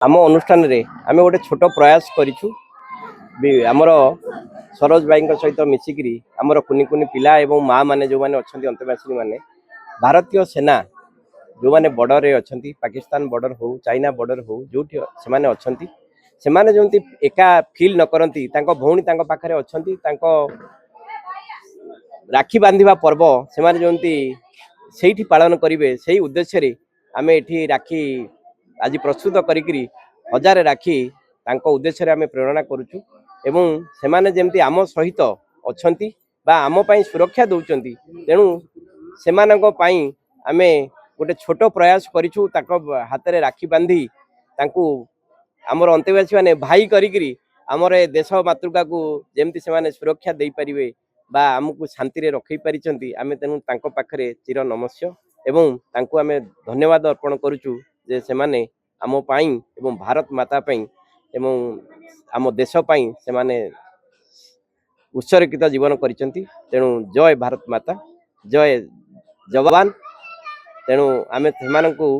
आम अनुष्ठान रे आमे गोटे छोट प्रयास करिछु आमर सरोज भाई सहित मिसिकी आमर कुनि कुनि पिला एवं माँ माने जो माने अच्छी अंतवासी माने भारतीय सेना जो माने बॉर्डर रे अच्छी पाकिस्तान बॉर्डर हो चाइना बॉर्डर हो जो से अच्छी से जो एका फील न करती भौणी पाखे अच्छा राखी बांधिबा पर्व से जो पालन करेंगे से उद्देश्य आम ये राखी आज प्रस्तुत करी हजार राखी उद्देश्य आम प्रेरणा करुचु एवं सेमाने जेमती आम सहित अच्छी आम पाई सुरक्षा दौरान तेणु सेमानक पाई आमे गोटे छोट प्रयास करिछु हाथ में राखी बांधी आमर अंतेवासी माने भाई करी आमर देश मातृका को जेमती से सुरक्षा दे पारिबे बा आमको शांति रे रखी पारिचंती आमे तेणु तांको पाखरे चिर नमस्य एवं तांको आमे धन्यवाद अर्पण करुचु जे सेमाने आम पाई एवं भारत माता पाई एवं आम देश पाई सेमाने उत्सर्गित जीवन करिचंती तेणु जय भारत माता जय जवान तेणु आमे सेमानकु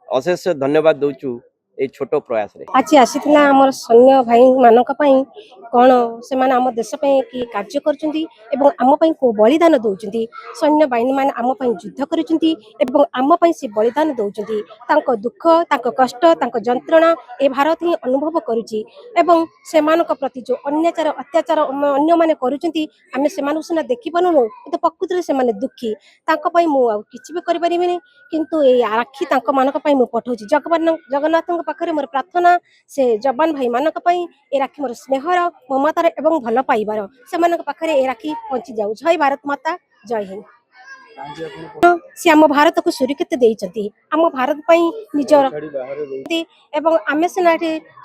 अशेष धन्यवाद दउचु ए छोटो प्रयास रे आज आसीथिला हमर सैन्य भाई मानक पई कोन से माने हम देश पई की कार्य करचंती एवं आम पई को बलिदान दउचंती सैन्य बाहिनी माने आम पई युद्ध करचंती एवं आम पई से बलिदान दउचंती तांको दुख तांको कष्ट तांको जंत्रणा ए भारत ही अनुभव करूची एवं से मानक प्रति जो अन्याचार अत्याचार अन्य माने करूचंती आमे से मानु सिना देखि पनुनु तो प्रकृति रे से माने दुखी तांको पई मु आ किछि भी करि परिबिनी किंतु ए राखी तांको मानक पई मु पठौची जगन्नाथ पाखरे मोर प्रार्थना से जवान भाई मानक पई ए राखी मोर स्नेहर ममतार एवं भल पाइबार से मानक पाखरे ए राखी पहुंची जाऊ। जय भारत माता जय हिंद। से आम भारत को सुरक्षित देइचंती आम भारत पई निजर एवं आमे सिना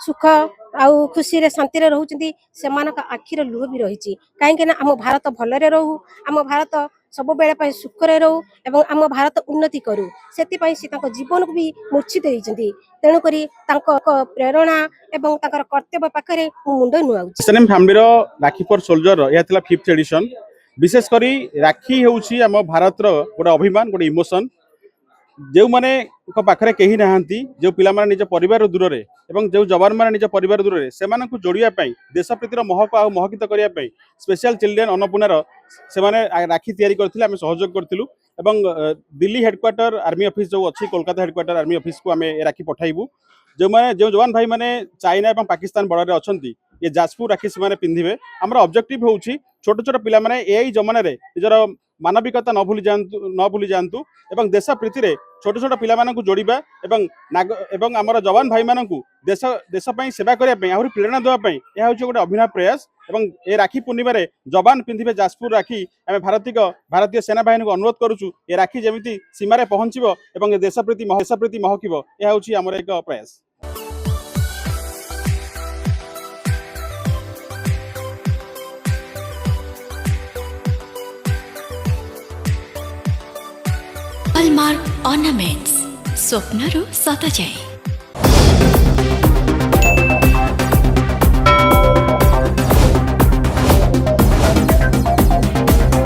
सुख आउ खुशी रे शांति रे रहउचंती से मानक आखिर लुह भी रहिची काहे ना आम भारत भलरे रहू आम भारत सब बेले पई सुख रे रहू एवं आम भारत उन्नति करू सेति पई से ताको जीवन को भी मूर्छित देइचंती तेणु करी ताको प्रेरणा एवं ताकर कर्तव्य पाखरे मुंड नुआउची। एसएनएम फैमिली रो राखी फॉर सोल्जर या थिला 5th एडिशन विशेष करी राखी होउची आम भारत रो गोटे अभिमान गोटे इमोशन जो माने पाखरे कहीं नहांती जो पिला माने निज परिवार दूर रे एवं जो जवान माने निज परिवार दूर रे सेमानन को जोड़िया पई देशप्रीतिर महक आ महकित करिया पई स्पेशल चिल्ड्रेन अन्नपूर्णार से माने राखी तैयारी करथिले आमे सहयोग करथिलु एवं दिल्ली हेडक्वार्टर आर्मी ऑफिस जो अच्छी कोलकाता हेडक्वार्टर आर्मी ऑफिस को आमे राखी पठाइबू जो माने जो जवान भाई माने चाइना एवं पाकिस्तान बॉर्डर रे अछंती ये जाजपुर राखी से माने पिंधिबे हमर ऑब्जेक्टिव होउची छोट छोट पिला माने एई जमाना रे निजर मानविकता न भूली जानतु एवं देश प्रीति रे छोट छोट पिला मानकु जोड़िबा एवं हमर जवान भाई मानकु देश पई सेवा करिया पई आहुरी प्रेरणा देवा पई या होची गोटे अभिनव प्रयास एवं ए राखी पूर्णिमा रे जवान पिंधिबे जाजपुर राखी आमे भारतीय सेना बाहिनी को अनुरोध करूछु ए राखी जेमिति सीमा रे पहुंचीबो एवं देश प्रीति महकिबो या होची हमर एक प्रयास। हॉलमार्क ऑर्नामेंट्स स्वप्नरू सत जाए।